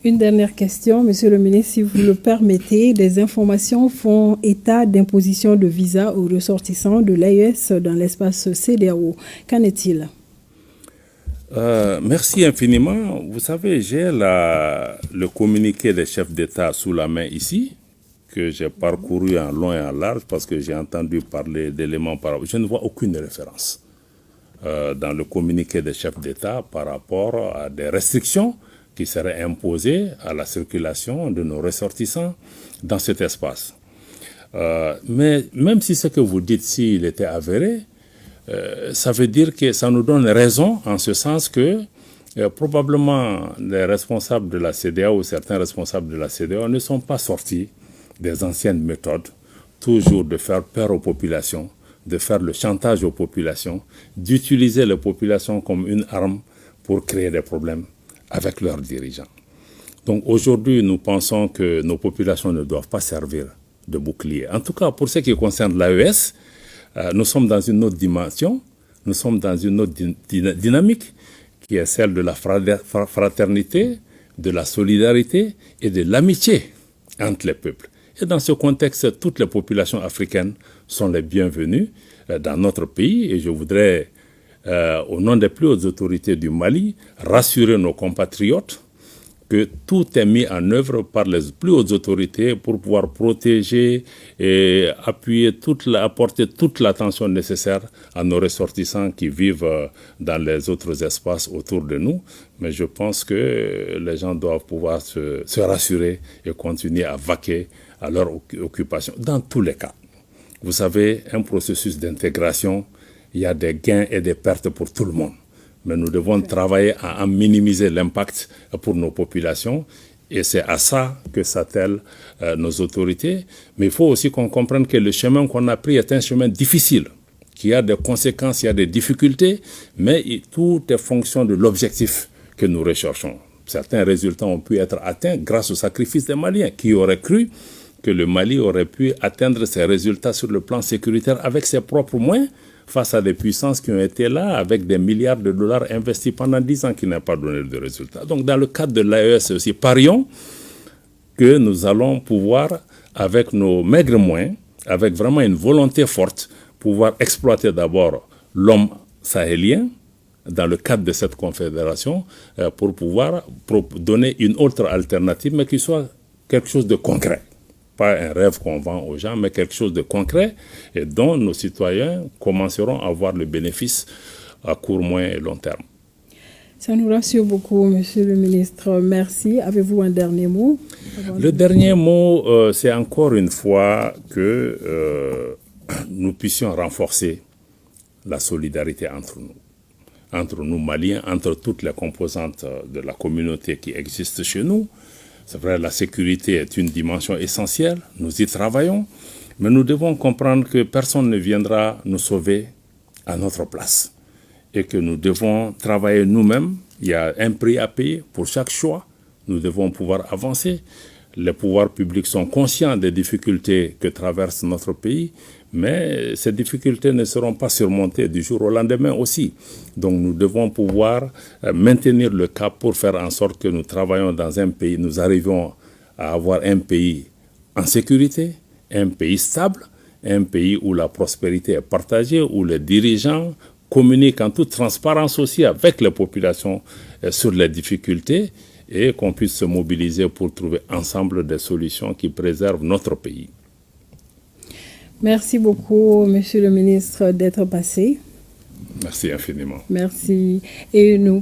Une dernière question, Monsieur le ministre, si vous le permettez. Des informations font état d'imposition de visa aux ressortissants de l'AES dans l'espace CEDEAO. Qu'en est-il? Merci infiniment. Vous savez, j'ai le communiqué des chefs d'État sous la main ici, que j'ai parcouru en long et en large parce que j'ai entendu parler d'éléments par rapport. Je ne vois aucune référence dans le communiqué des chefs d'État par rapport à des restrictions qui seraient imposées à la circulation de nos ressortissants dans cet espace. Mais même si ce que vous dites, s'il était avéré, ça veut dire que ça nous donne raison en ce sens que probablement les responsables de la CEDEAO ou certains responsables de la CEDEAO ne sont pas sortis des anciennes méthodes, toujours de faire peur aux populations, de faire le chantage aux populations, d'utiliser les populations comme une arme pour créer des problèmes avec leurs dirigeants. Donc aujourd'hui, nous pensons que nos populations ne doivent pas servir de bouclier. En tout cas, pour ce qui concerne l'AES, nous sommes dans une autre dimension, nous sommes dans une autre dynamique qui est celle de la fraternité, de la solidarité et de l'amitié entre les peuples. Et dans ce contexte, toutes les populations africaines sont les bienvenues dans notre pays et je voudrais, au nom des plus hautes autorités du Mali, rassurer nos compatriotes que tout est mis en œuvre par les plus hautes autorités pour pouvoir protéger et apporter toute l'attention nécessaire à nos ressortissants qui vivent dans les autres espaces autour de nous. Mais je pense que les gens doivent pouvoir se rassurer et continuer à vaquer à leur occupation. Dans tous les cas, vous savez, un processus d'intégration, il y a des gains et des pertes pour tout le monde. Mais nous devons travailler à minimiser l'impact pour nos populations et c'est à ça que s'attellent nos autorités. Mais il faut aussi qu'on comprenne que le chemin qu'on a pris est un chemin difficile, qu'il y a des conséquences, il y a des difficultés, mais tout est fonction de l'objectif que nous recherchons. Certains résultats ont pu être atteints grâce au sacrifice des Maliens, qui auraient cru que le Mali aurait pu atteindre ses résultats sur le plan sécuritaire avec ses propres moyens, face à des puissances qui ont été là avec des milliards de dollars investis pendant 10 ans qui n'ont pas donné de résultats. Donc dans le cadre de l'AES aussi, parions que nous allons pouvoir, avec nos maigres moyens, avec vraiment une volonté forte, pouvoir exploiter d'abord l'homme sahélien dans le cadre de cette confédération pour pouvoir donner une autre alternative, mais qui soit quelque chose de concret. Pas un rêve qu'on vend aux gens, mais quelque chose de concret et dont nos citoyens commenceront à voir le bénéfice à court, moyen et long terme. Ça nous rassure beaucoup, Monsieur le ministre. Merci. Avez-vous un dernier mot? Le dernier mot, c'est encore une fois que nous puissions renforcer la solidarité entre nous Maliens, entre toutes les composantes de la communauté qui existent chez nous. C'est vrai, la sécurité est une dimension essentielle, nous y travaillons, mais nous devons comprendre que personne ne viendra nous sauver à notre place et que nous devons travailler nous-mêmes. Il y a un prix à payer pour chaque choix, nous devons pouvoir avancer. Les pouvoirs publics sont conscients des difficultés que traverse notre pays, mais ces difficultés ne seront pas surmontées du jour au lendemain aussi. Donc nous devons pouvoir maintenir le cap pour faire en sorte que nous travaillons dans un pays, nous arrivons à avoir un pays en sécurité, un pays stable, un pays où la prospérité est partagée, où les dirigeants communiquent en toute transparence aussi avec les populations sur les difficultés et qu'on puisse se mobiliser pour trouver ensemble des solutions qui préservent notre pays. Merci beaucoup, Monsieur le ministre, d'être passé. Merci infiniment. Merci. Et nous